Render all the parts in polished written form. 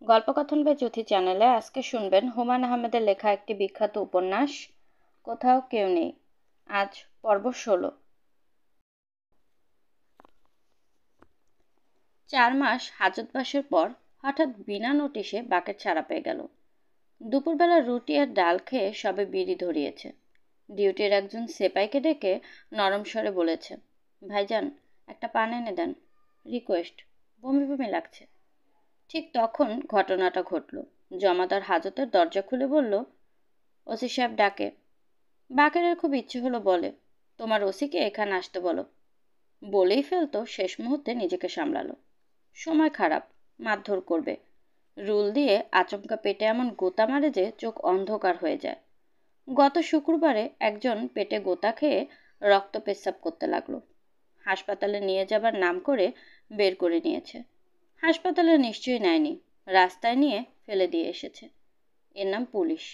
গল্পকথন by জ্যোতি চ্যানেলে আজকে শুনবেন হুমায়ূন আহমেদের লেখা একটি বিখ্যাত উপন্যাস কোথাও কেউ নেই। আজ পর্ব 16। 4 মাস হাজতবাসের পর হঠাৎ বিনা নোটিশে বাকের ছাড়া পেয়ে গেল। দুপুরবেলা রুটি আর ডাল খেয়ে সবে বিড়ি ধরিয়েছে। ডিউটির একজন সেপাইকে ডেকে নরম স্বরে বলেছে, ভাইজান একটা পান এনে দেন, রিকোয়েস্ট, বমি বমি লাগছে। ঠিক তখন ঘটনাটা ঘটল। জমাদার হাজতের দরজা খুলে বলল, ওসি সাহেব ডাকে। বাকেরের খুব ইচ্ছে হলো, বলে, তোমার ওসিকে এখানে আসতে বলো। বলেই ফেলতো, শেষ মুহূর্তে নিজেকে সামলালো। সময় খারাপ, মারধর করবে। রুল দিয়ে আচমকা পেটে এমন গোতা মারে যে চোখ অন্ধকার হয়ে যায়। গত শুক্রবারে একজন পেটে গোতা খেয়ে রক্ত পেচ্ছাপ করতে লাগলো। হাসপাতালে নিয়ে যাবার নাম করে বের করে নিয়েছে। হাসপাতালে নিশ্চয়ই নেয়নি, রাস্তায় নিয়ে ফেলে দিয়ে এসেছে। এর নাম পুলিশ।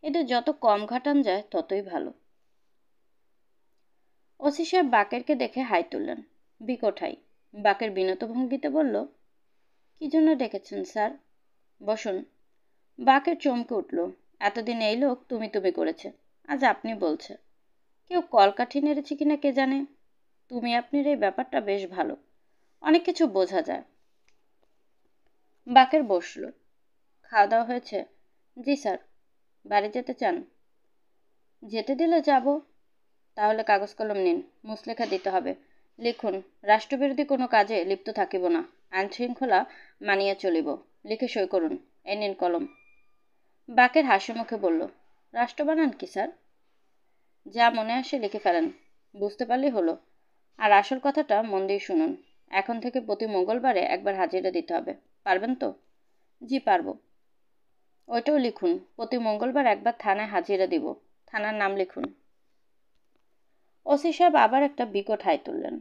এদের যত কম ঘাটান যায় ততই ভালো। ওসি সাহেব বাকেরকে দেখে হাই তুললেন, বিকট হাই। বাকের বিনত ভঙ্গিতে বলল, কি জন্য ডেকেছেন স্যার? বসুন। বাকের চমকে উঠল। এতদিন এই লোক তুমি তুমি করেছে, আজ আপনি বলছে। কেউ কলকাঠি নেড়েছে কিনা কে জানে। তুমি আপনির এই ব্যাপারটা বেশ ভালো, অনেক কিছু বোঝা যায়। বাকের বসল। খাওয়া দাওয়া হয়েছে? জি স্যার। বাড়ি যেতে চান? যেতে দিলে যাব। তাহলে কাগজ কলম নিন, মুচলেখা দিতে হবে। লিখুন, রাষ্ট্রবিরোধী কোনো কাজে লিপ্ত থাকিব না, আইন শৃঙ্খলা মানিয়া চলিব। লিখে সই করুন। এই নিন কলম। বাকের হাসি মুখে বলল, রাষ্ট্র বানান কি স্যার? যা মনে আসে লিখে ফেলেন, বুঝতে পারলেই হলো। আর আসল কথাটা মন দিয়ে শুনুন। এখন থেকে প্রতি মঙ্গলবারে একবার হাজিরা দিতে হবে, পারবেন তো? জি পারবো। ওইটাও লিখুন, প্রতি মঙ্গলবার একবার থানায় হাজিরা দিব। থানার নাম লিখুন। ওসি সাহেব আবার একটা বিকট হাই তুললেন।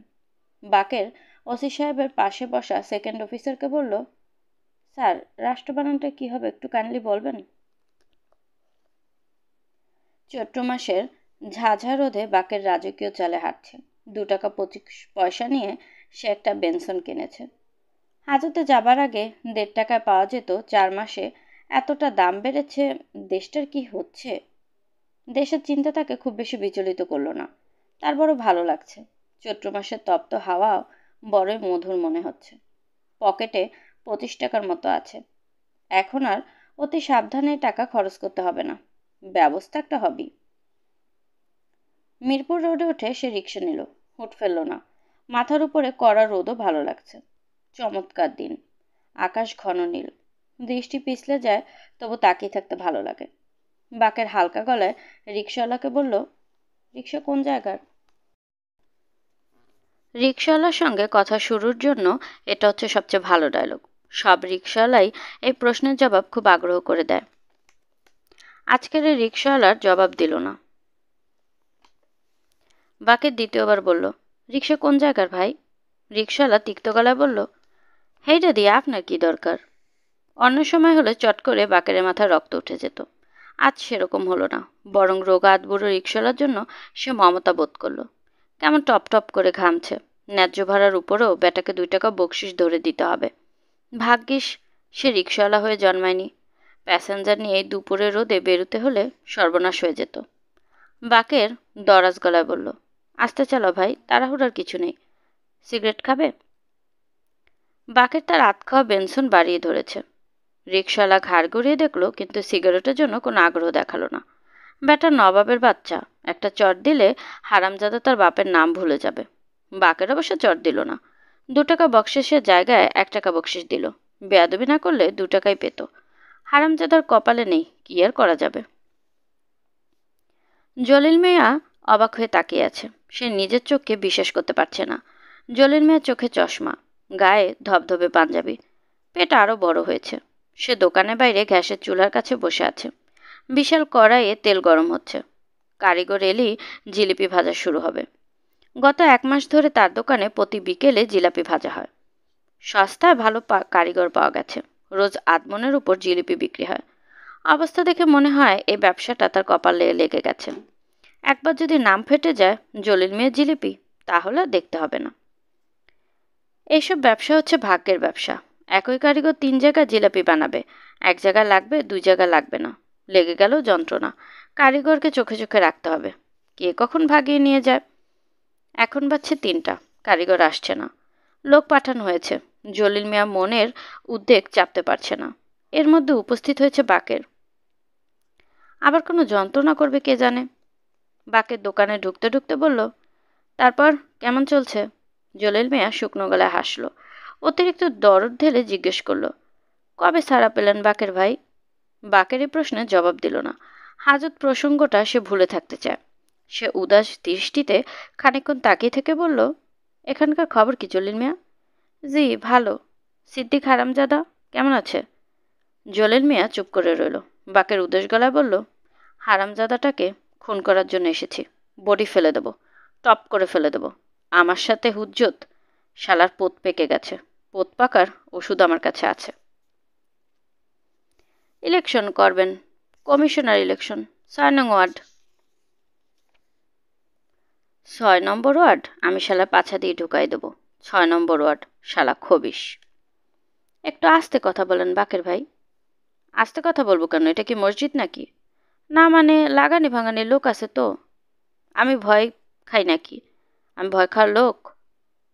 বাকের ওসি সাহেবের পাশে বসা সেকেন্ড অফিসারকে বলল, স্যার রাষ্ট্র বানানটা কী হবে একটু কাইন্ডলি বলবেন? চৈত্র মাসের ঝাঝা রোদে বাকের রাজকীয় চালে হাঁটছে। 2 টাকা 25 পয়সা নিয়ে সে একটা বেনসন কিনেছে। হাজতে যাবার আগে 1.5 টাকায় পাওয়া যেত, 4 মাসে এতটা দাম বেড়েছে। দেশটার কি হচ্ছে? দেশের চিন্তা তাকে খুব বেশি বিচলিত করলো না। তার বড় ভালো লাগছে। চৈত্র মাসের তপ্ত হাওয়াও বড়ই মধুর মনে হচ্ছে। পকেটে 25 টাকার মতো আছে। এখন আর অতি সাবধানে টাকা খরচ করতে হবে না, ব্যবস্থা একটা হবেই। মিরপুর রোডে উঠে সে রিক্সা নিল। হুঁট ফেলল না। মাথার উপরে কড়া রোদও ভালো লাগছে। চমৎকার দিন। আকাশ ঘন নীল। দৃষ্টি পিছলে যায়, তবু তাকিয়ে থাকতে ভালো লাগে। বাকের হালকা গলায় রিক্সাওয়ালাকে বলল, রিক্সা কোন জায়গার? রিক্সাওয়ালার সঙ্গে কথা শুরুর জন্য এটা হচ্ছে সবচেয়ে ভালো ডায়লগ। সব রিক্সাওয়ালাই এই প্রশ্নের জবাব খুব আগ্রহ করে দেয়। আজকের এই রিক্সাওয়ালার জবাব দিল না। বাকের দ্বিতীয়বার বলল, রিক্সা কোন জায়গার ভাই? রিক্সাওয়ালা তিক্ত গলায় বলল, হেইটা দিয়ে আপনার কি দরকার? অন্য সময় হলে চট করে বাকেরের মাথায় রক্ত উঠে যেত। আজ সেরকম হলো না, বরং রোগা আধবুড়ো রিক্সাওয়ালার জন্য সে মমতা বোধ করলো। কেমন টপ টপ করে ঘামছে। ন্যায্য ভাড়ার উপরেও বেটাকে 2 টাকা বকশিস ধরে দিতে হবে। ভাগ্যিস সে রিক্সাওয়ালা হয়ে জন্মায়নি। প্যাসেঞ্জার নিয়ে এই দুপুরের রোদে বেরোতে হলে সর্বনাশ হয়ে যেত। বাকের দরাজ গলায় বলল, আস্তে চালাও ভাই, তাড়াহুড়ার কিছু নেই। সিগারেট খাবে? বাকের তার আধ খাওয়া বেনসন বাড়িয়ে ধরেছে। রিক্সাওয়ালা ঘাড় গড়িয়ে দেখলো, কিন্তু সিগারেটের জন্য কোনো আগ্রহ দেখালো না। বেটা নবাবের বাচ্চা, একটা চট দিলে হারামজাদা তার বাপের নাম ভুলে যাবে। বাকের অবশ্য চট দিল না। 2 টাকা বকশিসের জায়গায় 1 টাকা বকশিস দিল। বেয়াদবি না করলে 2 টাকাই পেত। হারামজাদার কপালে নেই, কি আর করা যাবে। জলিল মিয়া অবাক হয়ে তাকিয়ে আছে। সে নিজের চোখকে বিশ্বাস করতে পারছে না। জলিল মিয়ার চোখে চশমা, গায়ে ধবধবে পাঞ্জাবি, পেট আরও বড় হয়েছে। সে দোকানের বাইরে গ্যাসের চুলার কাছে বসে আছে। বিশাল কড়াইয়ে তেল গরম হচ্ছে। কারিগর এলেই জিলিপি ভাজা শুরু হবে। গত 1 মাস ধরে তার দোকানে প্রতি বিকেলে জিলাপি ভাজা হয়। সস্তায় ভালো কারিগর পাওয়া গেছে। রোজ আধমনের উপর জিলিপি বিক্রি হয়। অবস্থা দেখে মনে হয় এই ব্যবসাটা তার কপালে লেগে গেছে। একবার যদি নাম ফেটে যায় জলিল মিয়ার জিলিপি, তাহলে দেখতে হবে না। এইসব ব্যবসা হচ্ছে ভাগ্যের ব্যবসা। একই কারিগর 3 জায়গায় জিলাপি বানাবে, এক জায়গায় লাগবে, 2 জায়গায় লাগবে না। লেগে গেল যন্ত্রণা। কারিগরকে চোখে চোখে রাখতে হবে, কে কখন ভাগিয়ে নিয়ে যায়। এখন বাজছে 3টা, কারিগর আসছে না। লোক পাঠানো হয়েছে, জলিল মিয়া মনের উদ্বেগ চাপতে পারছে না। এর মধ্যে উপস্থিত হয়েছে বাকের। আবার কোনো যন্ত্রণা করবে কে জানে। বাকের দোকানে ঢুকতে ঢুকতে বলল, তারপর কেমন চলছে? জলিল মিয়া শুকনো গলায় হাসল। অতিরিক্ত দরদ ঢেলে জিজ্ঞেস করল, কবে ছাড়া পেলেন বাকের ভাই? বাকের এই প্রশ্নে জবাব দিল না। হাজত প্রসঙ্গটা সে ভুলে থাকতে চায়। সে উদাস দৃষ্টিতে খানিকক্ষণ তাকিয়ে থেকে বলল, এখানকার খবর কি জলিল মিয়া? জি ভালো। সিদ্দিক হারামজাদা কেমন আছে? জলিল মিয়া চুপ করে রইল। বাকের উদাস গলায় বলল, হারামজাদাটাকে খুন করার জন্য এসেছি। বডি ফেলে দেব, টপ করে ফেলে দেব। আমার সাথে হুজ্জত, শালার পোত পেকে গেছে। পোত পাকার ওষুধ আমার কাছে আছে। ইলেকশন করবেন, কমিশনার ইলেকশন, 6 নং ওয়ার্ড। 6 নম্বর ওয়ার্ড? আমি শালা পাছা দিয়ে ঢুকাই দেবো। 6 নম্বর ওয়ার্ড, শালা খবিস। একটু আস্তে কথা বলেন বাকের ভাই। আস্তে কথা বলবো কেন? এটা কি মসজিদ নাকি? না মানে লাগানি ভাঙানি লোক আছে তো। আমি ভয় খাই নাকি? আমি ভয় খাওয়ার লোক?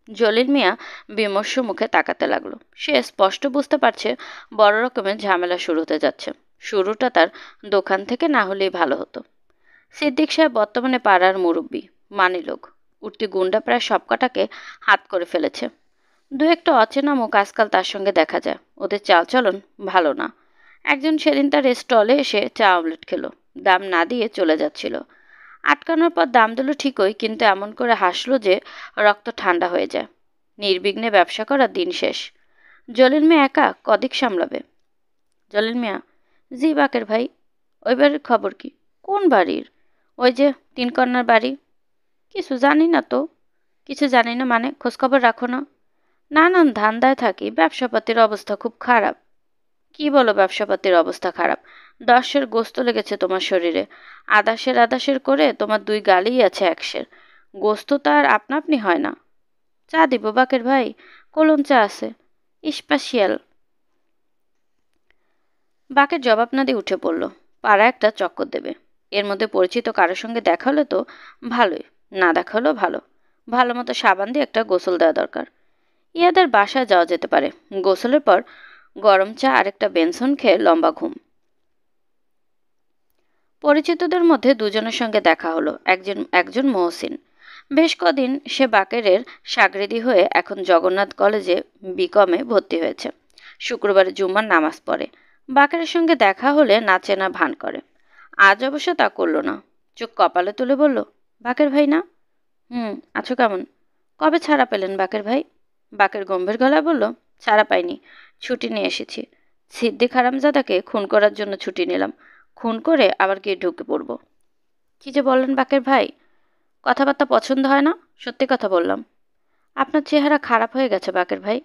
জলিল মিয়া বিমর্ষ মুখে তাকাতে লাগলো। সে স্পষ্ট বুঝতে পারছে বড় রকমের ঝামেলা শুরু হতে যাচ্ছে। শুরুটা তার দোকান থেকে না হলেই ভালো হতো। সিদ্দিক সাহেব বর্তমানে পাড়ার মুরব্বী, মানি লোক। উঠতি গুন্ডা প্রায় সব কটাকে হাত করে ফেলেছে। দু একটা অচেনা মুখ আজকাল তার সঙ্গে দেখা যায়। ওদের চালচলন ভালো না। একজন সেদিন তার স্টলে এসে চা অমলেট খেলো, দাম না দিয়ে চলে যাচ্ছিল। আটকানোর পর দাম দিল ঠিকই, কিন্তু এমন করে হাসলো যে রক্ত ঠান্ডা হয়ে যায়। নির্বিঘ্নে ব্যবসা করার দিন শেষ। জলিল মিয়া একা কদিক সামলাবে? জলিল মিয়া, জি বাকের ভাই। ওই বাড়ির খবর কি? কোন বাড়ির? ওই যে 3 কন্যার বাড়ি। কিছু জানি না তো। কিছু জানি না মানে? খোঁজখবর রাখো না? নানান ধান্দায় থাকি, ব্যবসাপাতির অবস্থা খুব খারাপ। কি বলো ব্যবসাপাতির অবস্থা খারাপ? 10 সের গোস্ত লেগেছে তোমার শরীরে। আদাসের আদাসের করে তোমার 2 গালেই আছে 1 সের। গোস্ত তো আর আপনা আপনি হয় না। চা দিব বাকের ভাই? কোলন চা আছে, স্পেশাল। বাকের জবাব না দিয়ে উঠে পড়ল। পাড়া একটা চক্কর দেবে। এর মধ্যে পরিচিত কারোর সঙ্গে দেখা হলে তো ভালোই, না দেখা হলেও ভালো। ভালো মতো সাবান দিয়ে একটা গোসল দেওয়া দরকার। ইয়াদের বাসায় যাওয়া যেতে পারে। গোসলের পর গরম চা আর একটা বেনসন খেয়ে লম্বা ঘুম। পরিচিতদের মধ্যে দুজনের সঙ্গে দেখা হলো। একজন মহসিন। বেশ কদিন সে বাকেরের সাগরেদি হয়ে এখন জগন্নাথ কলেজে বিকমে ভর্তি হয়েছে। শুক্রবারে জুম্মার নামাজ পড়ে। বাকেরের সঙ্গে দেখা হলে নাচে না ভান করে। আজ অবশ্য তা করল না। চোখ কপালে তুলে বলল, বাকের ভাই না? আছো কেমন? কবে ছাড়া পেলেন বাকের ভাই? বাকের গম্ভীর গলায় বলল, ছাড়া পাইনি, ছুটি নিয়ে এসেছি। সিদ্দিক হারামজাদাকে খুন করার জন্য ছুটি নিলাম। খুন করে আবার গিয়ে ঢুকে পড়ব। কি যে বললেন বাকের ভাই? কথাবার্তা পছন্দ হয় না? সত্যি কথা বললাম। আপনার চেহারা খারাপ হয়ে গেছে বাকের ভাই।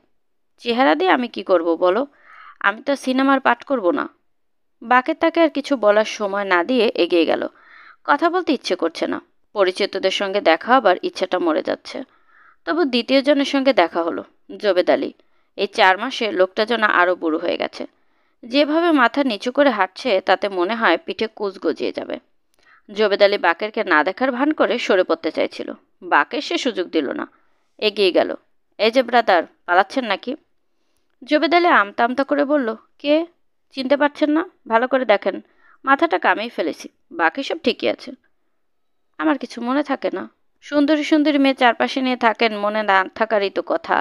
চেহারা দিয়ে আমি কি করব বলো? আমি তো সিনেমার পাঠ করব না। বাকের তাকে আর কিছু বলার সময় না দিয়ে এগিয়ে গেল। কথা বলতে ইচ্ছে করছে না। পরিচিতদের সঙ্গে দেখা হবার ইচ্ছাটা মরে যাচ্ছে। তবু দ্বিতীয় জনের সঙ্গে দেখা হলো, জবেদ আলী। এই 4 মাসে লোকটা যেন আরও বুড়ো হয়ে গেছে। যেভাবে মাথা নিচু করে হাঁটছে তাতে মনে হয় পিঠে কুচ গজিয়ে যাবে। জবেদ আলী বাকেরকে না দেখার ভান করে সরে পড়তে চাইছিল। বাকের সে সুযোগ দিল না, এগিয়ে গেল। এই যে ব্রাদার, পালাচ্ছেন নাকি? জবেদ আলী আমতা আমতা করে বলল, কে? চিনতে পারছেন না? ভালো করে দেখেন, মাথাটা কামেই ফেলেছি। বাকি সব ঠিকই আছে। আমার কিছু মনে থাকে না। সুন্দরী সুন্দরী মেয়ে চারপাশে নিয়ে থাকেন, মনে না থাকারই তো কথা।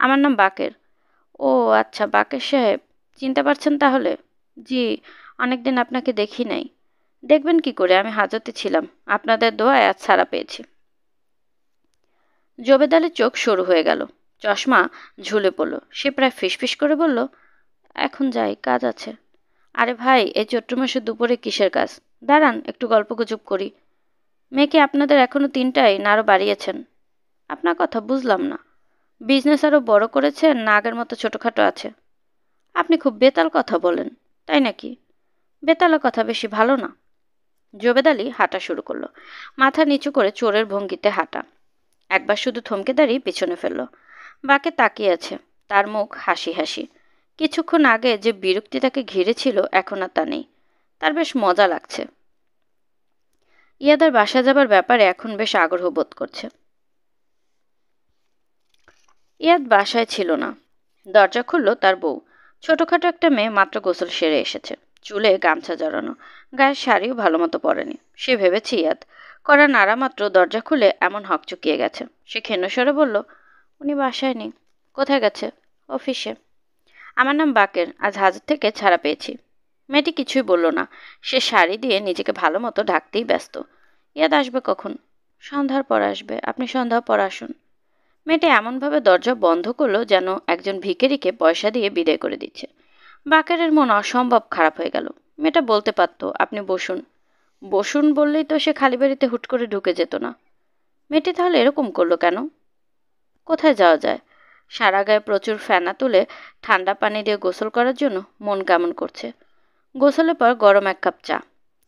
আমার নাম বাকের। ও আচ্ছা, বাকের সাহেব। চিনতে পারছেন তাহলে? জি, অনেকদিন আপনাকে দেখি নাই। দেখবেন কি করে, আমি হাজতে ছিলাম। আপনাদের দোয়ায় আজ ছাড়া পেয়েছি। জবেদ আলীর চোখ সরু হয়ে গেল। চশমা ঝুলে পড়ল। সে প্রায় ফিসফিস করে বলল, এখন যাই, কাজ আছে। আরে ভাই, এই চৈত্র মাসে দুপুরে কিসের কাজ? দাঁড়ান, একটু গল্পগুজব করি। মেয়ে কি আপনাদের এখনো 3টাই, না আরও বাড়িয়েছেন? আপনার কথা বুঝলাম না। বিজনেস আরও বড় করেছেন না আগের মতো ছোটোখাটো আছে? আপনি খুব বেতাল কথা বলেন। তাই নাকি? বেতালের কথা বেশি ভালো না। জবেদ আলী হাঁটা শুরু করলো। মাথা নিচু করে চোরের ভঙ্গিতে হাঁটা। একবার শুধু থমকে দাঁড়িয়ে পিছনে ফেলল। বাকে তাকিয়ে আছে। তার মুখ হাসি হাসি। কিছুক্ষণ আগে যে বিরক্তি তাকে ঘিরে ছিল এখন আর তা নেই। তার বেশ মজা লাগছে। ইয়াদের বাসা যাবার ব্যাপারে এখন বেশ আগ্রহ বোধ করছে। ইয়াদ বাসায় ছিল না। দরজা খুলল তার বউ। ছোটখাটো একটা মেয়ে মাত্র গোসল সেরে এসেছে, চুলে গামছা জড়ানো, গায়ের শাড়িও ভালো মতো পরেনি। সে ভেবেছে ইয়াদ কড়া নাড়া মাত্র দরজা খুলে এমন হকচকিয়ে গেছে। সে ক্ষীণস্বরে বলল, উনি বাসায় নেই। কোথায় গেছে? অফিসে। আমার নাম বাকের, আজ হাজার থেকে ছাড়া পেয়েছি। মেয়েটি কিছুই বলল না। সে শাড়ি দিয়ে নিজেকে ভালো মতো ঢাকতেই ব্যস্ত। ইয়াদ আসবে কখন? সন্ধ্যার পর আসবে, আপনি সন্ধ্যার পর আসুন। মেয়েটা এমনভাবে দরজা বন্ধ করলো যেন একজন ভিখারিকে পয়সা দিয়ে বিদায় করে দিচ্ছে। বাকেরের মন অসম্ভব খারাপ হয়ে গেল। মেয়েটা বলতে পারত, আপনি বসুন। বসুন বললেই তো সে খালি বাড়িতে হুট করে ঢুকে যেত না। মেয়েটি তাহলে এরকম করলো কেন? কোথায় যাওয়া যায়? সারা গায়ে প্রচুর ফেনা তুলে ঠান্ডা পানি দিয়ে গোসল করার জন্য মন কেমন করছে। গোসলের পর গরম এক কাপ চা,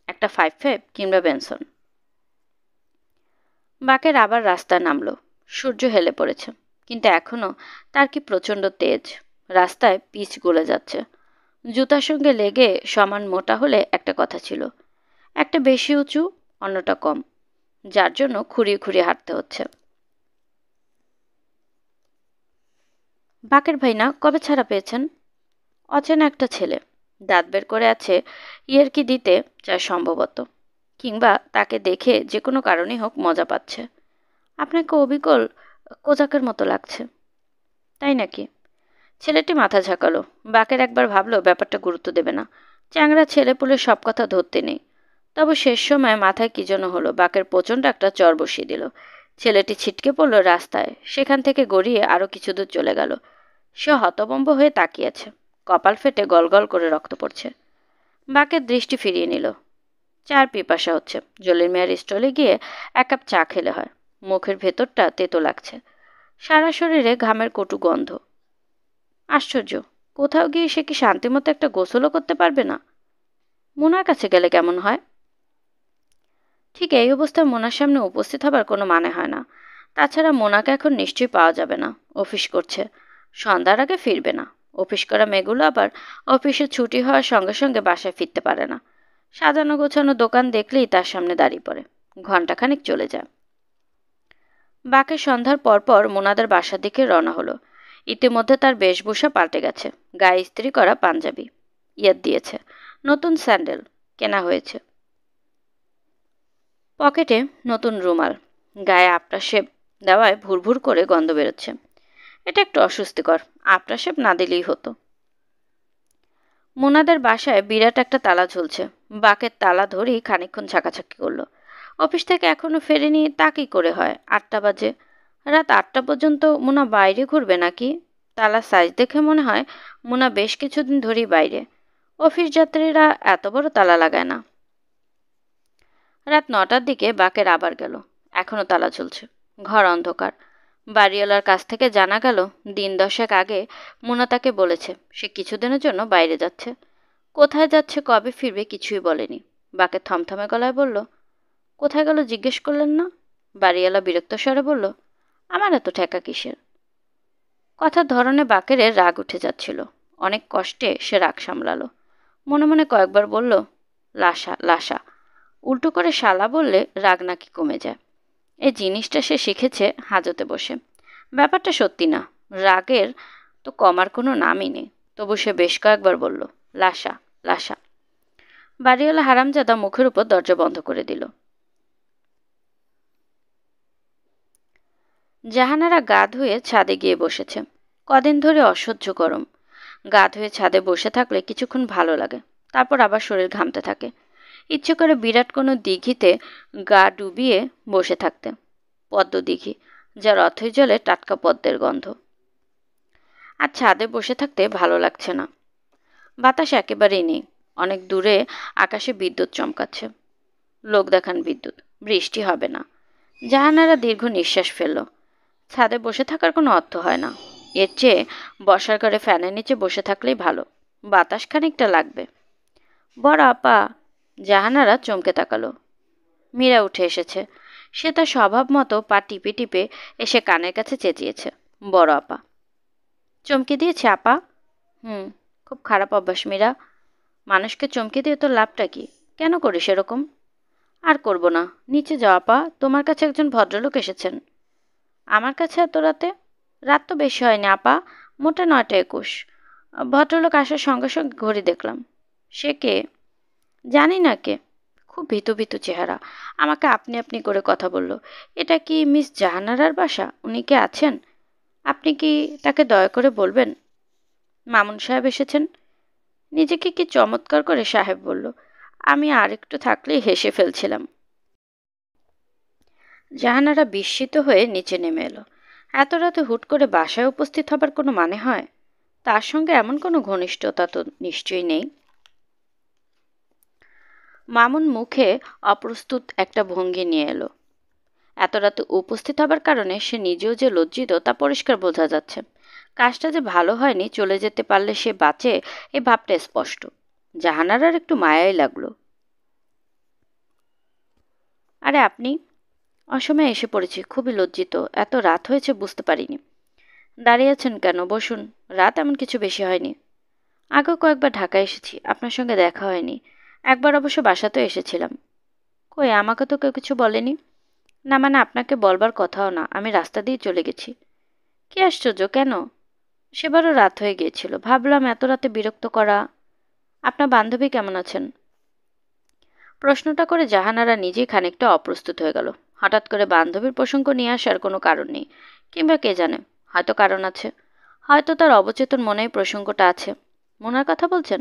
একটা 5-5 কিংবা বেনসন। বাকের আবার রাস্তায় নামলো। সূর্য হেলে পড়েছে, কিন্তু এখনো তার কি প্রচণ্ড তেজ। রাস্তায় পিচ গলে যাচ্ছে। জুতার সঙ্গে লেগে সমান মোটা হলে একটা কথা ছিল, একটা বেশি উঁচু, অন্যটা কম, যার জন্য খুঁড়িয়ে খুঁড়িয়ে হাঁটতে হচ্ছে। বাকের ভাই না, কবে ছাড়া পেয়েছেন? অচেনা একটা ছেলে, দাঁত বের করে আছে, কি দিতে চায় সম্ভবত, কিংবা তাকে দেখে যে কোনো কারণেই হোক মজা পাচ্ছে। আপনাকে অবিকল কোজাকের মতো লাগছে। তাই নাকি? ছেলেটি মাথা ঝাঁকালো। বাকের একবার ভাবলো ব্যাপারটা গুরুত্ব দেবে না। চ্যাংড়া ছেলেপুলের সব কথা ধরতে নেই। তবে শেষ সময় মাথায় কি যেন হলো, বাকের প্রচণ্ড একটা চর বসিয়ে দিল। ছেলেটি ছিটকে পড়ল রাস্তায়। সেখান থেকে গড়িয়ে আরও কিছু দূর চলে গেল। সে হতভম্ব হয়ে তাকিয়েছে। কপাল ফেটে গলগল করে রক্ত পড়ছে। বাকের দৃষ্টি ফিরিয়ে নিল। চার পিপাসা হচ্ছে। জলির মিয়ার স্টলে গিয়ে এক কাপ চা খেলে হয়। মুখের ভেতরটা তেতো লাগছে। সারা শরীরে ঘামের কটু গন্ধ। আশ্চর্য, কোথাও গিয়ে সে কি শান্তিমতো একটা গোসলও করতে পারবে না? মোনার কাছে গেলে কেমন হয়? ঠিক এই অবস্থায় মোনার সামনে উপস্থিত হবার কোনো মানে হয় না। তাছাড়া মোনাকে এখন নিশ্চয়ই পাওয়া যাবে না। অফিস করছে, সন্ধ্যার আগে ফিরবে না। অফিস করা মেয়েগুলো আবার অফিসে ছুটি হওয়ার সঙ্গে সঙ্গে বাসায় ফিরতে পারে না। সাজানো গোছানো দোকান দেখলেই তার সামনে দাঁড়িয়ে পড়ে। ঘণ্টাখানিক চলে যায়। বাকে সন্ধ্যার পরপর মোনাদের বাসার দিকে রওনা হলো। ইতিমধ্যে তার বেশভূষা পাল্টে গেছে। গায়ে ইস্ত্রি করা পাঞ্জাবি, ইয়াদ দিয়েছে। নতুন স্যান্ডেল কেনা হয়েছে। পকেটে নতুন রুমাল। গায়ে আফটারশেভ দেওয়ায় ভুরভুর করে গন্ধ বেরোচ্ছে। এটা একটু অস্বস্তিকর। আফটারশেভ না দিলেই হতো। মোনাদের বাসায় বিরাট একটা তালা ঝুলছে। বাকের তালা ধরেই খানিকক্ষণ ঝাঁকাঝাঁকি করলো। অফিস থেকে এখনো ফেরেনি, তা কি করে হয়? 8টা বাজে। রাত 8টা পর্যন্ত মোনা বাইরে ঘুরবে নাকি? তালার সাইজ দেখে মনে হয় মোনা বেশ কিছুদিন ধরেই বাইরে। অফিস যাত্রীরা এত বড় তালা লাগায় না। রাত 9টার দিকে বাকের আবার গেল। এখনো তালা ঝুলছে। ঘর অন্ধকার। বাড়িওয়ালার কাছ থেকে জানা গেল 10 আগে মোনা তাকে বলেছে সে কিছুদিনের জন্য বাইরে যাচ্ছে। কোথায় যাচ্ছে, কবে ফিরবে কিছুই বলেনি। বাকে থমথমে গলায় বলল, কোথায় গেল জিজ্ঞেস করলেন না? বাড়িওয়ালা বিরক্ত স্বরে বলল, আমার এত ঠেকা কিসের? কথার ধরনে বাকেরের রাগ উঠে যাচ্ছিল। অনেক কষ্টে সে রাগ সামলালো। মনে মনে কয়েকবার বলল, লাসা লাসা। উল্টো করে শালা বললে রাগ নাকি কমে যায়। এই জিনিসটা সে শিখেছে হাজতে বসে। ব্যাপারটা সত্যি না, রাগের তো কমার কোনো নামই নেই। তবু সে বেশ কয়েকবার বলল, লাসা লাসা। বাড়িওয়ালা হারামজাদা মুখের উপর দরজা বন্ধ করে দিল। জাহানারা গা ধুয়ে ছাদে গিয়ে বসেছে। কদিন ধরে অসহ্য গরম। গা ধুয়ে ছাদে বসে থাকলে কিছুক্ষণ ভালো লাগে, তারপর আবার শরীর ঘামতে থাকে। ইচ্ছে করে বিরাট কোনো দিঘিতে গা ডুবিয়ে বসে থাকতে। পদ্ম দিঘি, যার অথই জলে টাটকা পদ্মের গন্ধ। আর ছাদে বসে থাকতে ভালো লাগছে না। বাতাস একেবারেই নেই। অনেক দূরে আকাশে বিদ্যুৎ চমকাচ্ছে। লোক দেখান বিদ্যুৎ। বৃষ্টি হবে না। জাহানারা দীর্ঘ নিঃশ্বাস ফেলল। ছাদে বসে থাকার কোনো অর্থ হয় না। এর চেয়ে বসার ঘরে ফ্যানের নিচে বসে থাকলেই ভালো। বাতাস খানিকটা লাগবে। বড় আপা। জাহানারা চমকে তাকালো। মীরা উঠে এসেছে। সে তার স্বভাব মতো পা টিপে টিপে এসে কানের কাছে চেঁচিয়েছে, বড় আপা। চমকে দিয়েছে আপা? হুম। খুব খারাপ অভ্যাস মীরা। মানুষকে চমকে দিয়ে তোর লাভটা কি? কেন করিস এরকম? আর করব না। নিচে যাও আপা, তোমার কাছে একজন ভদ্রলোক এসেছেন। আমার কাছে এত রাতে? রাত তো বেশি হয়নি আপা, মোটে 9টা 21। ভদ্রলোক আসার সঙ্গে সঙ্গে ঘড়ি দেখলাম। সে কে? জানি না কে। খুব ভীতু ভীতু চেহারা, আমাকে আপনি আপনি করে কথা বলল। এটা কি মিস জাহানারার বাসা? উনি কে আছেন? আপনি কি তাকে দয়া করে বলবেন মামুন সাহেব এসেছেন? নিজেকে কি চমৎকার করে সাহেব বলল। আমি আর একটু থাকলেই হেসে ফেলছিলাম। জাহানারা বিস্মিত হয়ে নিচে নেমে এলো। এত রাতে হুট করে বাসায় উপস্থিত হবার কোনো মানে হয়? তার সঙ্গে এমন কোনো ঘনিষ্ঠতা তো নিশ্চয়ই নেই। মামুন মুখে অপ্রস্তুত একটা ভঙ্গি নিয়ে এলো। এত রাতে উপস্থিত হবার কারণে সে নিজেও যে লজ্জিত তা পরিষ্কার বোঝা যাচ্ছে। কাজটা যে ভালো হয়নি, চলে যেতে পারলে সে বাঁচে এই ভাবটা স্পষ্ট। জাহানারার একটু মায়াই লাগলো। আরে আপনি? অসময়ে এসে পড়েছি, খুবই লজ্জিত। এত রাত হয়েছে বুঝতে পারিনি। দাঁড়িয়ে আছেন কেন? বসুন। রাত এমন কিছু বেশি হয়নি। আগেও কয়েকবার ঢাকায় এসেছি, আপনার সঙ্গে দেখা হয়নি। একবার অবশ্য বাসাতেও এসেছিলাম। কই, আমাকে তো কেউ কিছু বলেনি। না মানে আপনাকে বলবার কথাও না, আমি রাস্তা দিয়ে চলে গেছি। কি আশ্চর্য, কেন? সেবারও রাত হয়ে গিয়েছিল, ভাবলাম এত রাতে বিরক্ত করা। আপনার বান্ধবী কেমন আছেন? প্রশ্নটা করে জাহানারা নিজেই খানিকটা অপ্রস্তুত হয়ে গেল। হঠাৎ করে বান্ধবীর প্রসঙ্গ নিয়ে আসার কোনো কারণ নেই। কিংবা কে জানে, হয়তো কারণ আছে। হয়তো তার অবচেতন মনেই প্রসঙ্গটা আছে। মোনার কথা বলছেন?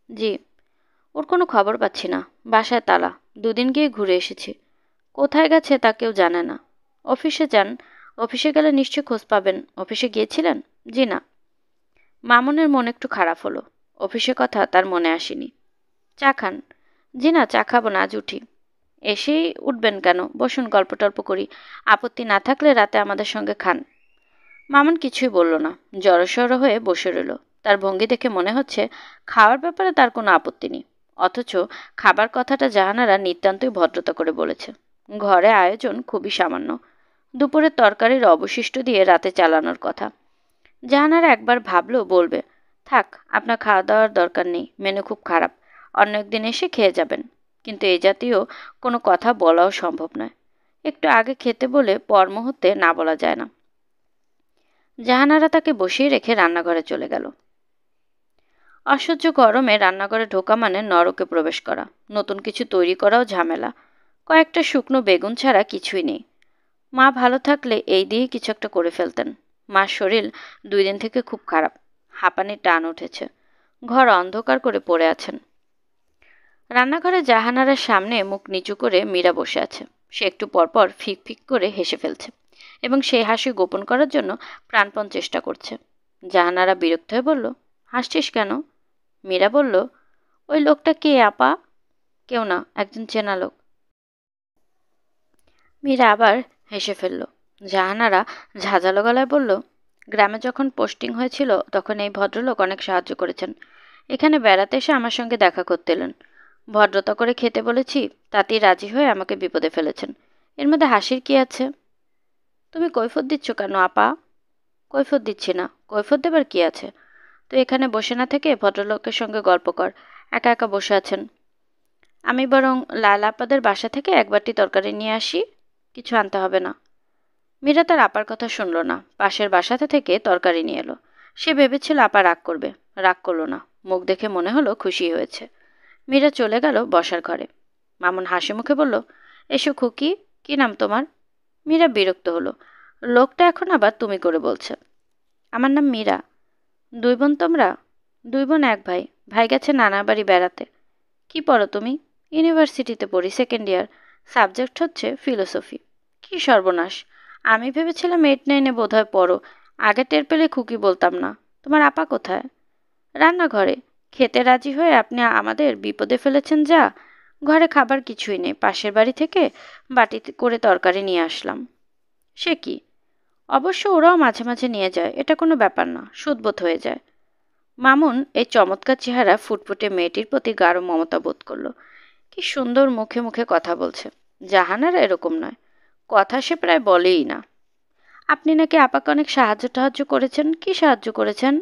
জি। ওর কোনো খবর পাচ্ছি না। বাসায় তালা। দুদিন গিয়ে ঘুরে এসেছি। কোথায় গেছে তা কেউ জানে না। অফিসে যান। অফিসে গেলে নিশ্চয়ই খোঁজ পাবেন। অফিসে গিয়েছিলেন? জি না। মামুনের মন একটু খারাপ হলো। অফিসের কথা তার মনে আসেনি। চা খান? জি না, চা খাবো না, আজ উঠি। এসেই উঠবেন কেন? বসুন, গল্প টল্প করি। আপত্তি না থাকলে রাতে আমাদের সঙ্গে খান। মামুন কিছুই বলল না। জড়সড় হয়ে বসে রইল। তার ভঙ্গি দেখে মনে হচ্ছে খাওয়ার ব্যাপারে তার কোনো আপত্তি নেই। অথচ খাবার কথাটা জাহানারা নিতান্তই ভদ্রতা করে বলেছে। ঘরে আয়োজন খুবই সামান্য। দুপুরের তরকারির অবশিষ্ট দিয়ে রাতে চালানোর কথা। জাহানারা একবার ভাবলো বলবে, থাক, আপনার খাওয়া দাওয়ার দরকার নেই, মেনু খুব খারাপ, অন্য একদিন এসে খেয়ে যাবেন। কিন্তু এ জাতীয় কোনো কথা বলাও সম্ভব নয়। একটু আগে খেতে বলে পর মুহূর্তে না বলা যায় না। জাহানারা তাকে বসিয়ে রেখে রান্নাঘরে চলে গেল। অসহ্য গরমে রান্নাঘরে ঢোকা মানে নরকে প্রবেশ করা। নতুন কিছু তৈরি করাও ঝামেলা। কয়েকটা শুকনো বেগুন ছাড়া কিছুই নেই। মা ভালো থাকলে এই দিয়ে কিছু একটা করে ফেলতেন। মার শরীর 2 দিন থেকে খুব খারাপ। হাঁপানির টান উঠেছে। ঘর অন্ধকার করে পড়ে আছেন। রান্নাঘরে জাহানারার সামনে মুখ নিচু করে মীরা বসে আছে। সে একটু পরপর ফিক ফিক করে হেসে ফেলছে এবং সেই হাসি গোপন করার জন্য প্রাণপণ চেষ্টা করছে। জাহানারা বিরক্ত হয়ে বলল, হাসছিস কেন? মীরা বলল, ওই লোকটা কে আপা? কেউ না, একজন চেনা লোক। মীরা আবার হেসে ফেলল। জাহানারা ঝাঁঝালো গলায় বলল, গ্রামে যখন পোস্টিং হয়েছিল তখন এই ভদ্রলোক অনেক সাহায্য করেছেন। এখানে বেড়াতে এসে আমার সঙ্গে দেখা করতে এলেন। ভদ্রতা করে খেতে বলেছি, তাতেই রাজি হয়ে আমাকে বিপদে ফেলেছেন। এর মধ্যে হাসির কি আছে? তুমি কৈফিয়ত দিচ্ছ কেন আপা? কৈফিয়ত দিচ্ছি না। কৈফিয়ত দেবার কি আছে? তুই এখানে বসে না থেকে ভদ্রলোকের সঙ্গে গল্প কর। একা একা বসে আছেন। আমি বরং লায়লা আপাদের বাসা থেকে এক বাটি তরকারি নিয়ে আসি। কিছু আনতে হবে না। মীরা তার আপার কথা শুনল না। পাশের বাসাতে থেকে তরকারি নিয়ে এলো। সে ভেবেছিল আপা রাগ করবে। রাগ করলো না। মুখ দেখে মনে হলো খুশি হয়েছে। মীরা চলে গেল বসার ঘরে। মামুন হাসি মুখে বলল, এসো খুকি, কি নাম তোমার? মীরা বিরক্ত হলো। লোকটা এখন আবার তুমি করে বলছে। আমার নাম মীরা। 2 বোন তোমরা? 2 বোন 1 ভাই। ভাই গেছে নানার বাড়ি বেড়াতে। কি পড়ো তুমি? ইউনিভার্সিটিতে পড়ি, 2nd ইয়ার। সাবজেক্ট হচ্ছে ফিলোসফি। কি সর্বনাশ! আমি ভেবেছিলাম 8-9-এ বোধহয় পড়ো। আগে টের পেলে খুকি বলতাম না। তোমার আপা কোথায়? রান্নাঘরে। খেতে রাজি হয়ে আপনি আমাদের বিপদে ফেলেছেন যা। ঘরে খাবার কিছুই নেই। পাশের বাড়ি থেকে বাটিতে করে তরকারি নিয়ে আসলাম। সে কি? অবশ্য ওরাও মাঝে মাঝে নিয়ে যায়, এটা কোনো ব্যাপার না, সুদবোধ হয়ে যায়। মামুন এই চমৎকার চেহারা ফুটফুটে মেয়েটির প্রতি গাঢ় মমতা বোধ করল। কি সুন্দর মুখে মুখে কথা বলছে। জাহানারা এরকম নয়। কথা সে প্রায় বলেই না। আপনি নাকি আপাকে অনেক সাহায্য টাহায্য করেছেন? কি সাহায্য করেছেন?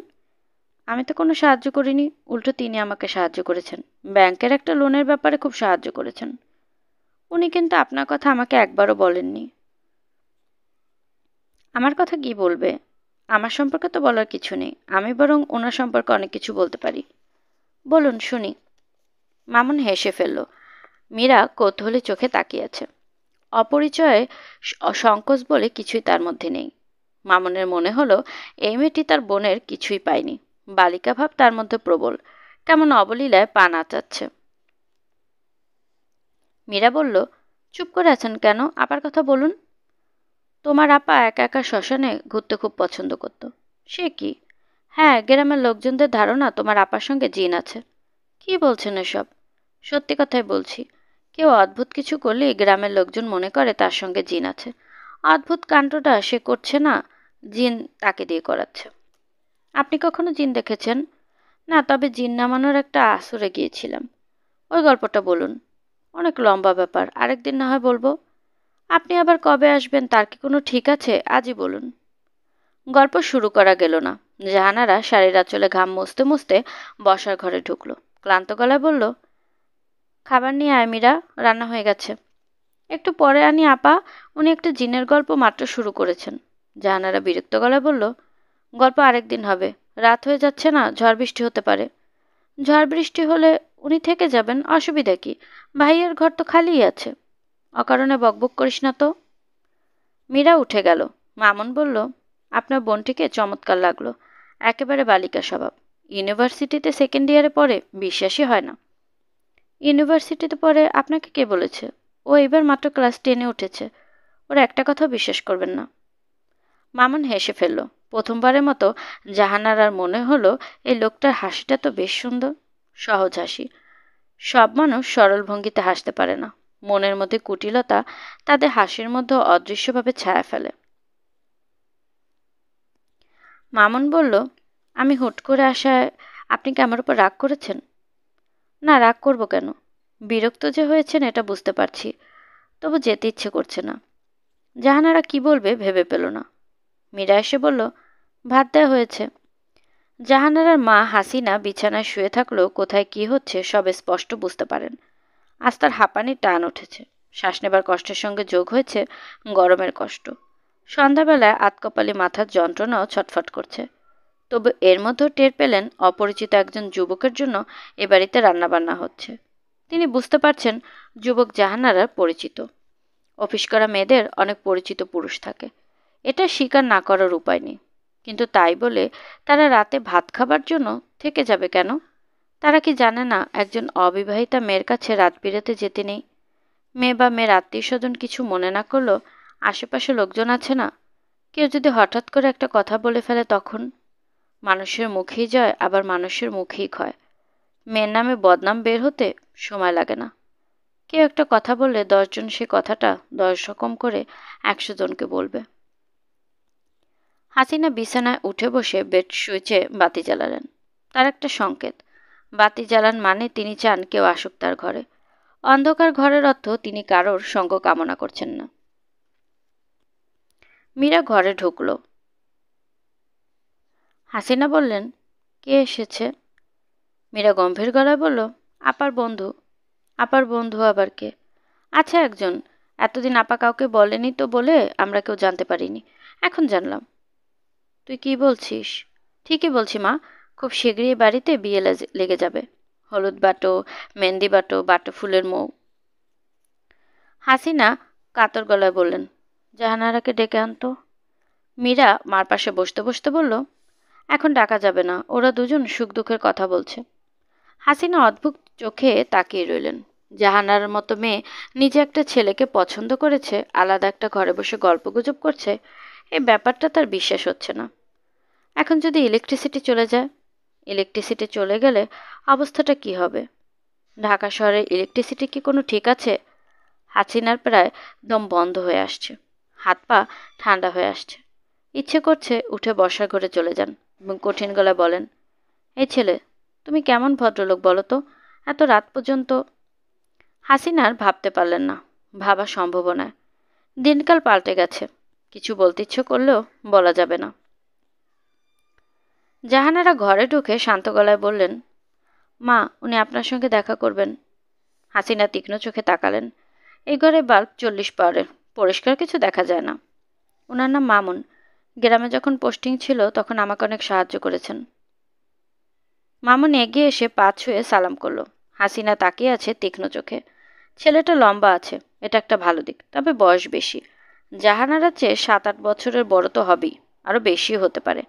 আমি তো কোনো সাহায্য করিনি, উল্টো তিনি আমাকে সাহায্য করেছেন। ব্যাংকের একটা লোনের ব্যাপারে খুব সাহায্য করেছেন। উনি কিন্তু আপনার কথা আমাকে একবারও বলেননি। আমার কথা কি বলবে? আমার সম্পর্কে তো বলার কিছু নেই, আমি বরং ওনার সম্পর্কে অনেক কিছু বলতে পারি। বলুন শুনি। মামুন হেসে ফেলল। মীরা কৌতূহলী চোখে তাকিয়ে আছে। অপরিচয়ে সংকোচ বলে কিছুই তার মধ্যে নেই। মামুনের মনে হলো এই মেয়েটি তার বোনের কিছুই পায়নি। বালিকা ভাব তার মধ্যে প্রবল, কেমন অবলীলায় পা নাচাচ্ছে। মীরা বলল, চুপ করে আছেন কেন? আপার কথা বলুন। তোমার আপা একা একা শ্মশানে ঘুরতে খুব পছন্দ করত। সে কি? হ্যাঁ, গ্রামের লোকজনদের ধারণা তোমার আপার সঙ্গে জিন আছে। কি বলছেন এসব? সত্যি কথাই বলছি। কেউ অদ্ভুত কিছু করলে গ্রামের লোকজন মনে করে তার সঙ্গে জিন আছে। অদ্ভুত কাণ্ডটা সে করছে না, জিন তাকে দিয়ে করাচ্ছে। আপনি কখনো জিন দেখেছেন? না, তবে জিন নামানোর একটা আসরে গিয়েছিলাম। ওই গল্পটা বলুন। অনেক লম্বা ব্যাপার, আরেকদিন না হয় বলবো। আপনি আবার কবে আসবেন তার কি কোনো ঠিক আছে? আজই বলুন। গল্প শুরু করা গেল না। জাহানারা শাড়ির আঁচলে ঘাম মুছতে মুছতে বসার ঘরে ঢুকলো। ক্লান্ত গলায় বলল, খাবার নিয়ে আয় মীরা, রান্না হয়ে গেছে। একটু পরে আনি আপা, উনি একটা জিনের গল্প মাত্র শুরু করেছেন। জাহানারা বিরক্ত গলায় বলল, গল্প আরেকদিন হবে, রাত হয়ে যাচ্ছে না, ঝড় বৃষ্টি হতে পারে। ঝড় বৃষ্টি হলে উনি থেকে যাবেন, অসুবিধা কি? ভাইয়ের ঘর তো খালিই আছে। অকারণে বকবক করিস না তো। মীরা উঠে গেল। মামুন বলল, আপনার বোনটিকে চমৎকার লাগলো, একেবারে বালিকা স্বভাব। ইউনিভার্সিটিতে সেকেন্ড ইয়ারে পড়ে, বিশ্বাসই হয় না। ইউনিভার্সিটিতে পড়ে আপনাকে কে বলেছে? ও এবার মাত্র ক্লাস 10-এ উঠেছে। ওরা একটা কথাও বিশ্বাস করবেন না। মামুন হেসে ফেলল। প্রথমবারের মতো জাহানারার মনে হলো এই লোকটার হাসিটা তো বেশ সুন্দর, সহজ হাসি। সব মানুষ সরল ভঙ্গিতে হাসতে পারে না। মনের মধ্যে কুটিলতা তাদের হাসির মধ্যে অদৃশ্যভাবে ছায়া ফেলে। মামুন বলল, আমি হুট করে আসায় আপনি কি আমার উপর রাগ করেছেন? না, রাগ করব কেন? বিরক্ত যে হয়েছেন এটা বুঝতে পারছি, তবু যেতে ইচ্ছে করছে না। জাহানারা কি বলবে ভেবে পেল না। মীরা এসে বলল, ভাত দেওয়া হয়েছে। জাহানারার মা হাসিনা বিছানায় শুয়ে থাকলেও কোথায় কি হচ্ছে সবে স্পষ্ট বুঝতে পারেন। আজ তার হাঁপানির টান উঠেছে। শ্বাস নেবার কষ্টের সঙ্গে যোগ হয়েছে গরমের কষ্ট। সন্ধ্যাবেলায় আতকপালি মাথার যন্ত্রণাও ছটফট করছে। তবে এর মধ্যেও টের পেলেন অপরিচিত একজন যুবকের জন্য এ বাড়িতে রান্নাবান্না হচ্ছে। তিনি বুঝতে পারছেন যুবক জাহানারার পরিচিত। অফিস করা মেয়েদের অনেক পরিচিত পুরুষ থাকে, এটা স্বীকার না করার উপায় নেই। কিন্তু তাই বলে তারা রাতে ভাত খাবার জন্য থেকে যাবে কেন? তারা কি জানে না একজন অবিবাহিতা মেয়ের কাছে রাত বিরেতে যেতে নেই? মেয়ে বা মেয়ের আত্মীয় স্বজন কিছু মনে না করলেও আশেপাশে লোকজন আছে না? কেউ যদি হঠাৎ করে একটা কথা বলে ফেলে তখন? মানুষের মুখেই জয়, আবার মানুষের মুখেই ক্ষয়। মেয়ের নামে বদনাম বের হতে সময় লাগে না। কেউ একটা কথা বললে 10 জন সে কথাটা 10 রকম করে 100 জনকে বলবে। হাসিনা বিছানায় উঠে বসে বেড সুইচে বাতি জ্বালালেন। তার একটা সংকেত। বাতি জ্বালান মানে তিনি চান কেউ আসুক তার ঘরে। অন্ধকার ঘরের অর্থ তিনি কারোর সঙ্গ কামনা করছেন না। মীরা ঘরে ঢুকল। হাসিনা বললেন, কে এসেছে? মীরা গম্ভীর গলায় বলল, আপার বন্ধু। আপার বন্ধু আবার কে? আচ্ছা, একজন। এতদিন আপা কাউকে বলেনি তো বলে আমরা কেউ জানতে পারিনি, এখন জানলাম। তুই কি বলছিস? ঠিকই বলছি মা, খুব শীঘ্রই বাড়িতে বিয়ে লেগে যাবে। হলুদ বাটো, মেহেন্দি বাটো, বাটো ফুলের মৌ। হাসিনা কাতর গলায় বললেন, জাহানারাকে ডেকে আনতো। মীরা মার পাশে বসতে বসতে বলল, এখন ডাকা যাবে না, ওরা দুজন সুখ দুঃখের কথা বলছে। হাসিনা অদ্ভুত চোখে তাকিয়ে রইলেন। জাহানারার মতো মেয়ে নিজে একটা ছেলেকে পছন্দ করেছে, আলাদা একটা ঘরে বসে গল্পগুজব করছে, এই ব্যাপারটা তার বিশ্বাস হচ্ছে না। এখন যদি ইলেকট্রিসিটি চলে যায়? ইলেকট্রিসিটি চলে গেলে অবস্থাটা কি হবে? ঢাকা শহরের ইলেকট্রিসিটি কি কোনো ঠিক আছে? হাসিনার প্রায় দম বন্ধ হয়ে আসছে, হাত পা ঠান্ডা হয়ে আসছে। ইচ্ছে করছে উঠে বসার ঘরে চলে যান এবং কঠিন গলায় বলেন, এই ছেলে, তুমি কেমন ভদ্রলোক বলো তো, এত রাত পর্যন্ত। হাসিনার ভাবতে পারলেন না, ভাবা সম্ভব নয়। দিনকাল পাল্টে গেছে, কিছু বলতে ইচ্ছে করলেও বলা যাবে না। জাহানারা ঘরে ঢুকে শান্ত গলায় বললেন, মা, উনি আপনার সঙ্গে দেখা করবেন। হাসিনা তীক্ষ্ণ চোখে তাকালেন। এই ঘরে বাল্ব 40 পাওয়ারের, পরিষ্কার কিছু দেখা যায় না। ওনার নাম মামুন। গ্রামে যখন পোস্টিং ছিল তখন আমাকে অনেক সাহায্য করেছেন। মামুন এগিয়ে এসে পা ছুঁয়ে সালাম করলো। হাসিনা তাকিয়ে আছে তীক্ষ্ণ চোখে। ছেলেটা লম্বা আছে, এটা একটা ভালো দিক, তবে বয়স বেশি। জাহানারার চেয়ে 7-8 বছরের বড় তো হবেই, আরও বেশি হতে পারে।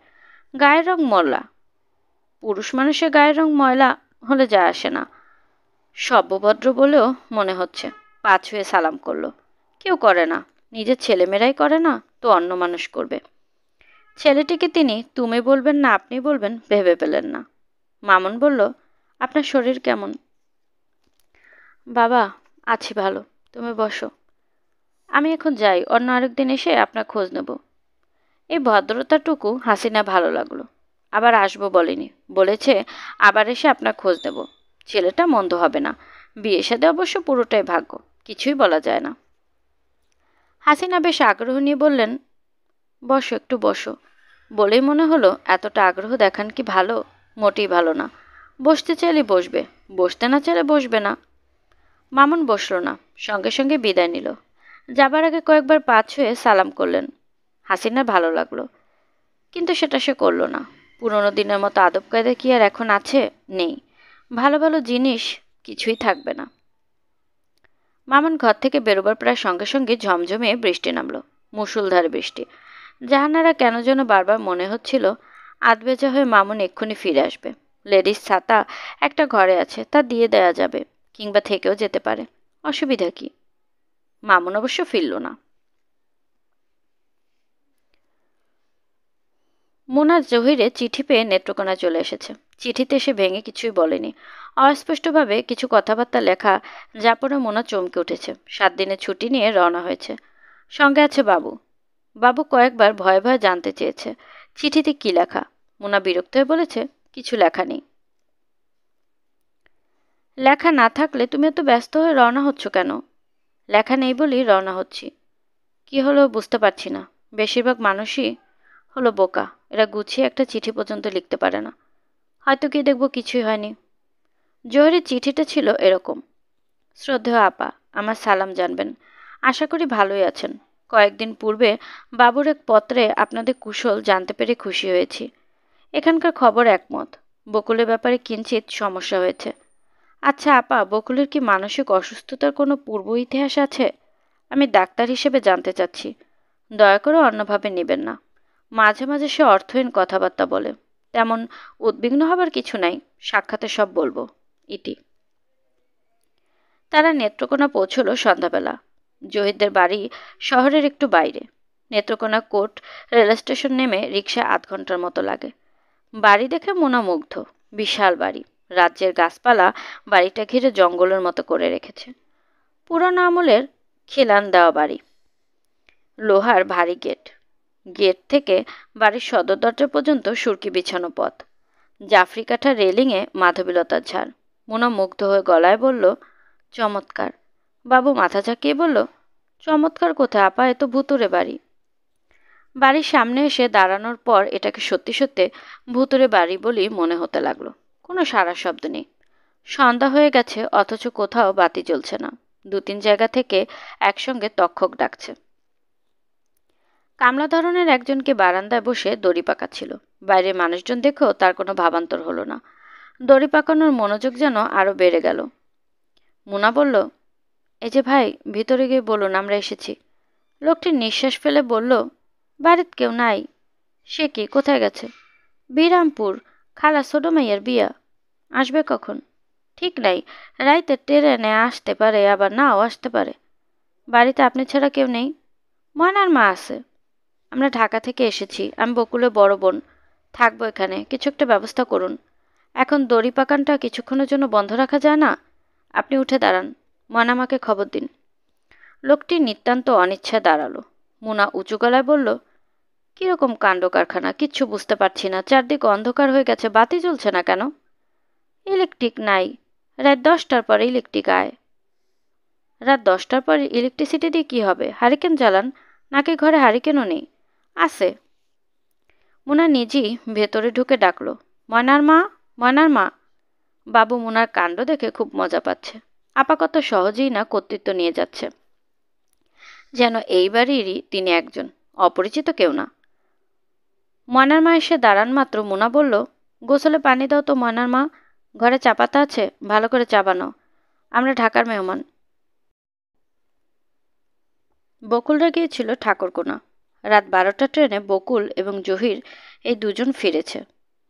গায়ের রং ময়লা। পুরুষ মানুষের গায়ের রং ময়লা হলে যায় আসে না। সভ্যভদ্র বলেও মনে হচ্ছে। পা ছুঁয়ে সালাম করলো। কেউ করে না, নিজের ছেলেমেয়েরাই করে না, তো অন্য মানুষ করবে। ছেলেটিকে তিনি তুমি বলবেন না আপনি বলবেন ভেবে পেলেন না। মামুন বলল, আপনার শরীর কেমন? বাবা, আছি ভালো, তুমি বসো। আমি এখন যাই, অন্য আরেকদিন এসে আপনার খোঁজ নেব। এই ভদ্রতাটুকু হাসিনা ভালো লাগলো। আবার আসবো বলেনি, বলেছে আবার এসে আপনার খোঁজ নেব। ছেলেটা মন্দ হবে না। বিয়ে শাদী অবশ্য পুরোটাই ভাগ্য, কিছুই বলা যায় না। হাসিনা বেশ আগ্রহ নিয়ে বললেন, বসো, একটু বসো। বলেই মনে হলো এতটা আগ্রহ দেখান কি ভালো? মোটেই ভালো না। বসতে চাইলে বসবে, বসতে না চাইলে বসবে না। মামুন বসল না, সঙ্গে সঙ্গে বিদায় নিল। যাবার আগে কয়েকবার পা ছুঁয়ে সালাম করলেন। হাসিনার ভালো লাগলো, কিন্তু সেটা সে করল না। পুরনো দিনের মতো আদব কায়দা কি আর এখন আছে? নেই। ভালো ভালো জিনিস কিছুই থাকবে না। মামুন ঘর থেকে বেরোবার প্রায় সঙ্গে সঙ্গে ঝমঝমে বৃষ্টি নামলো, মুষলধারে বৃষ্টি। জাহানারা কেন যেন বারবার মনে হচ্ছিল আধবেজা হয়ে মামুন এক্ষুনি ফিরে আসবে। লেডিস ছাতা একটা ঘরে আছে, তা দিয়ে দেয়া যাবে, কিংবা থেকেও যেতে পারে। অসুবিধা কি? মামুন অবশ্য ফিরল না। মোনা জহিরে চিঠি পেয়ে নেত্রকোনা চলে এসেছে। চিঠিতে সে ভেঙে কিছুই বলেনি। অস্পষ্টভাবে কিছু কথাবার্তা লেখা, যা পড়ে মোনা চমকে উঠেছে। 7 দিনের ছুটি নিয়ে রওনা হয়েছে। সঙ্গে আছে বাবু। বাবু কয়েকবার ভয়ে ভয়ে জানতে চেয়েছে চিঠিতে কি লেখা। মোনা বিরক্ত হয়ে বলেছে, কিছু লেখা নেই। লেখা না থাকলে তুমি এত ব্যস্ত হয়ে রওনা হচ্ছ কেন? লেখা নেই বলেই রওনা হচ্ছি। কি হলো বুঝতে পারছি না। বেশিরভাগ মানুষই হলো বোকা, এরা গুছিয়ে একটা চিঠি পর্যন্ত লিখতে পারে না। হয়তো কি দেখবো কিছুই হয়নি। জহিরের চিঠিটা ছিল এরকম, শ্রদ্ধেয় আপা, আমার সালাম জানবেন। আশা করি ভালোই আছেন। কয়েকদিন পূর্বে বাবুর এক পত্রে আপনাদের কুশল জানতে পেরে খুশি হয়েছি। এখানকার খবর একমত, বকুলের ব্যাপারে কিঞ্চিত সমস্যা হয়েছে। আচ্ছা আপা, বকুলের কি মানসিক অসুস্থতার কোনো পূর্ব ইতিহাস আছে? আমি ডাক্তার হিসেবে জানতে চাচ্ছি। দয়া করে অন্যভাবে নেবেন না। মাঝে মাঝে সে অর্থহীন কথাবার্তা বলে। তেমন উদ্বিগ্ন হবার কিছু নাই, সাক্ষাতে সব বলবো। ইতি। তারা নেত্রকোনা পৌঁছল সন্ধ্যাবেলা। জহিরদের বাড়ি শহরের একটু বাইরে। নেত্রকোনা কোর্ট রেল স্টেশন নেমে রিকশা 8 ঘন্টার মতো লাগে। বাড়ি দেখে মোনা মুগ্ধ। বিশাল বাড়ি, রাজ্যের গাছপালা বাড়িটা ঘিরে জঙ্গলের মতো করে রেখেছে। পুরানো আমলের খিলান দেওয়া বাড়ি, লোহার ভারী গেট। গেট থেকে বাড়ির সদর দরজা পর্যন্ত সুরকি বিছানো পথ। জাফরি কাঠা রেলিংয়ে মাধবীলতার ঝাড়। মোনা মুগ্ধ হয়ে গলায় বলল, চমৎকার। বাবু মাথা ঝাঁকিয়ে বলল, চমৎকার কোথায় আপা, এত ভুতুরে বাড়ি। বাড়ির সামনে এসে দাঁড়ানোর পর এটাকে সত্যি সত্যি ভুতুরে বাড়ি বলেই মনে হতে লাগলো। কোনো সারা শব্দ নেই। সন্ধ্যা হয়ে গেছে, অথচ কোথাও বাতি জ্বলছে না। 2-3 জায়গা থেকে একসঙ্গে তক্ষক ডাকছে। কামলা ধরনের একজনকে বারান্দায় বসে দড়ি পাকাচ্ছিল। বাইরের মানুষজন দেখেও তার কোনো ভাবান্তর হলো না। দড়ি পাকানোর মনোযোগ যেন আরো বেড়ে গেল। মুনা বলল, এই যে ভাই, ভিতরে গিয়ে বলুন আমরা এসেছি। লোকটি নিঃশ্বাস ফেলে বলল, বাড়িতে কেউ নাই। সে কি, কোথায় গেছে? বিরামপুর, খালা ছোট মাইয়ের বিয়া। আসবে কখন? ঠিক নাই, রাইতে ট্রেনে আসতে পারে, আবার নাও আসতে পারে। বাড়িতে আপনি ছাড়া কেউ নেই? ময়নার মা আছে। আমরা ঢাকা থেকে এসেছি, আমি বকুলের বড় বোন। থাকবো এখানে, কিছু একটা ব্যবস্থা করুন। এখন দড়ি পাকানটা কিছুক্ষণের জন্য বন্ধ রাখা যায় না? আপনি উঠে দাঁড়ান, ময়নামাকে খবর দিন। লোকটি নিতান্ত অনিচ্ছায় দাঁড়ালো। মুনা উঁচু গলায় বলল, কিরকম কাণ্ড কারখানা, কিচ্ছু বুঝতে পারছি না। চারদিক অন্ধকার হয়ে গেছে, বাতি জ্বলছে না কেন? ইলেকট্রিক নাই, রাত 10টার পরে ইলেকট্রিক আয়। রাত 10টার পর ইলেকট্রিসিটি দিয়ে কী হবে? হারিকেন জ্বালান। নাকি ঘরে হারিকেনও নেই? আছে। মুনা নিজেই ভেতরে ঢুকে ডাকলো, ময়নার মা, ময়নার মা। বাবু মুনার কাণ্ড দেখে খুব মজা পাচ্ছে। আপা কত সহজেই না কর্তৃত্ব নিয়ে যাচ্ছে, যেন এই বাড়িরই তিনি একজন, অপরিচিত কেউ না। ময়নার মা এসে দাঁড়ান মাত্র মুনা বলল, গোসলে পানি দাও তো ময়নার মা, ঘরে চা পাতা আছে, ভালো করে চা বানাও, আমরা ঢাকার মেহমান। বকুলরা গিয়েছিল ঠাকুরকোনা। রাত 12টা ট্রেনে বকুল এবং জহির এই দুজন ফিরেছে।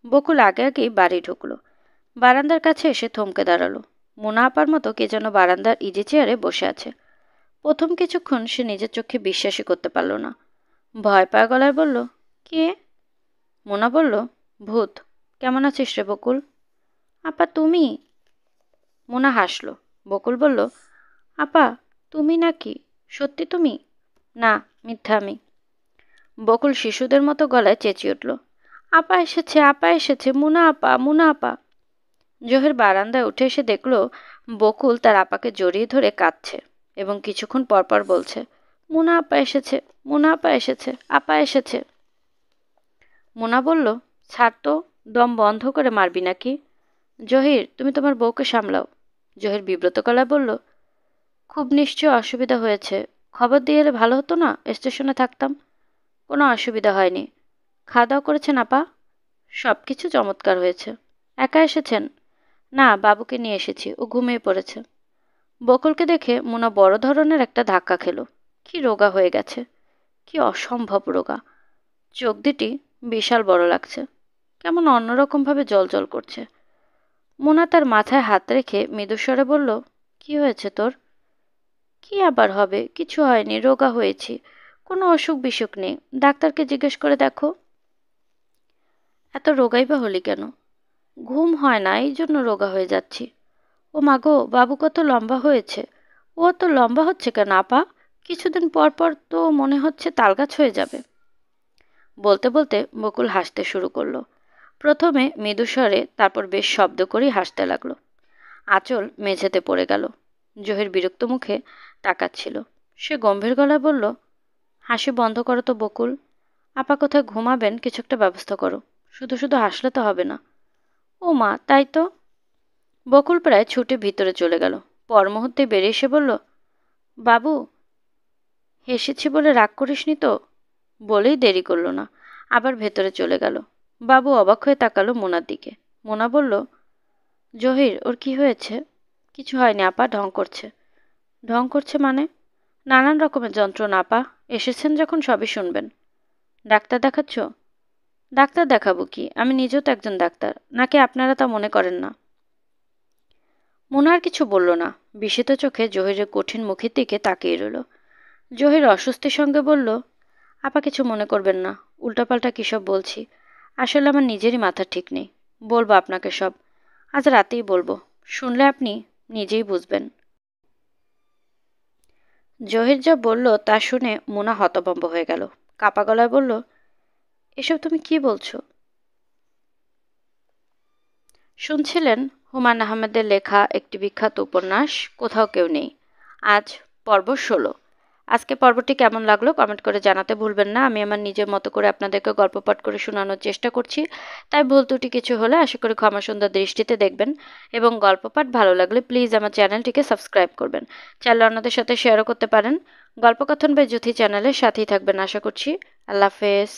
বকুল আগে আগেই বাড়ি ঢুকলো। বারান্দার কাছে এসে থমকে দাঁড়ালো। মুনা আপার মতো কে যেন বারান্দার ইজি চেয়ারে বসে আছে। প্রথম কিছুক্ষণ সে নিজের চোখে বিশ্বাসই করতে পারল না। ভয় পাওয়া গলায় বলল, কে? মুনা বলল, ভূত। কেমন আছিস রে বকুল? আপা তুমি? মুনা হাসল। বকুল বলল, আপা তুমি নাকি? সত্যি তুমি? না, মিথ্যা আমি। বকুল শিশুদের মতো গলায় চেঁচিয়ে উঠল, আপা এসেছে, আপা এসেছে, মুনা আপা, মুনা আপা। জহির বারান্দায় উঠে এসে দেখল বকুল তার আপাকে জড়িয়ে ধরে কাঁদছে এবং কিছুক্ষণ পরপর বলছে, মুনা আপা এসেছে, মুনা আপা এসেছে, আপা এসেছে। মুনা বলল, ছাড় তো, দম বন্ধ করে মারবি নাকি? জহির, তুমি তোমার বউকে সামলাও। জহির বিব্রত গলায় বলল, খুব নিশ্চয় অসুবিধা হয়েছে, খবর দিয়ে এলে ভালো হতো না, স্টেশনে থাকতাম। কোনো অসুবিধা হয়নি। খাওয়া দাওয়া করেছেন আপা? সব কিছু চমৎকার হয়েছে। একা এসেছেন? না, বাবুকে নিয়ে এসেছি, ও ঘুমিয়ে পড়েছে। বকুলকে দেখে মুনা বড় ধরনের একটা ধাক্কা খেল। কি রোগা হয়ে গেছে, কি অসম্ভব রোগা। চোখ দুটি বিশাল বড় লাগছে, কেমন অন্যরকমভাবে জল করছে। মুনা তার মাথায় হাত রেখে মৃদুস্বরে বলল, কি হয়েছে তোর? কি আবার হবে, কিছু হয়নি, রোগা হয়েছি, কোনো অসুখ বিসুখ নেই, ডাক্তারকে জিজ্ঞেস করে দেখো। এত রোগাই বা হলি কেন? ঘুম হয় না, এই জন্য রোগা হয়ে যাচ্ছি। ও মা গো, বাবু কত লম্বা হয়েছে। ও অত লম্বা হচ্ছে কেন আপা? কিছুদিন পর পর তো মনে হচ্ছে তালগাছ হয়ে যাবে। বলতে বলতে বকুল হাসতে শুরু করলো। প্রথমে মৃদুস্বরে, তারপর বেশ শব্দ করেই হাসতে লাগলো। আঁচল মেঝেতে পড়ে গেল। জহির বিরক্ত মুখে তাকাচ্ছিল। সে গম্ভীর গলায় বলল, হাসি বন্ধ করো তো বকুল। আপা কোথায় ঘুমাবেন, কিছু একটা ব্যবস্থা করো, শুধু শুধু হাসলে তো হবে না। ও মা, তাই তো। বকুল প্রায় ছুটে ভিতরে চলে গেল। পর মুহূর্তে বেরিয়ে এসে বলল, বাবু, হেসেছি বলে রাগ করিসনি তো? বলেই দেরি করল না, আবার ভেতরে চলে গেল। বাবু অবাক হয়ে তাকালো মোনার দিকে। মোনা বলল, জহির, ওর কি হয়েছে? কিছু হয়নি আপা, ঢং করছে। ঢং করছে মানে? নানান রকমের যন্ত্রণা আপা, এসেছেন যখন সবই শুনবেন। ডাক্তার দেখাচ্ছ? ডাক্তার দেখাবো কি, আমি নিজেও তো একজন ডাক্তার, নাকি আপনারা তা মনে করেন না? মোনা আর কিছু বলল না, বিস্মিত চোখে জহিরের কঠিন মুখের দিকে তাকিয়ে রইল। জহির অস্বস্তির সঙ্গে বলল, আপা কিছু মনে করবেন না, উল্টাপাল্টা কী সব বলছি, আসলে আমার নিজেরই মাথা ঠিক নেই। বলবো আপনাকে সব, আজ রাতেই বলবো, শুনলে আপনি নিজেই বুঝবেন। জহির যা বলল তা শুনে মোনা হতভম্ব হয়ে গেল। কাপা গলায় বলল, এসব তুমি কি বলছো? শুনছিলেন হুমায়ূন আহমেদের লেখা একটি বিখ্যাত উপন্যাস কোথাও কেউ নেই, আজ পর্ব 16। আজকে পর্বটি কেমন লাগলো কমেন্ট করে জানাতে ভুলবেন না। আমি আমার নিজের মতো করে আপনাদেরকে গল্প পাঠ করে শোনানোর চেষ্টা করছি, তাই ভুল ত্রুটি কিছু হলে আশা করি ক্ষমা সুন্দর দৃষ্টিতে দেখবেন, এবং গল্প পাঠ ভালো লাগলে প্লিজ আমার চ্যানেলটিকে সাবস্ক্রাইব করবেন। চাইলে অন্যদের সাথে শেয়ারও করতে পারেন। গল্পকথন বাই জুথি চ্যানেলের সাথেই থাকবেন আশা করছি। আল্লাহ হাফেজ।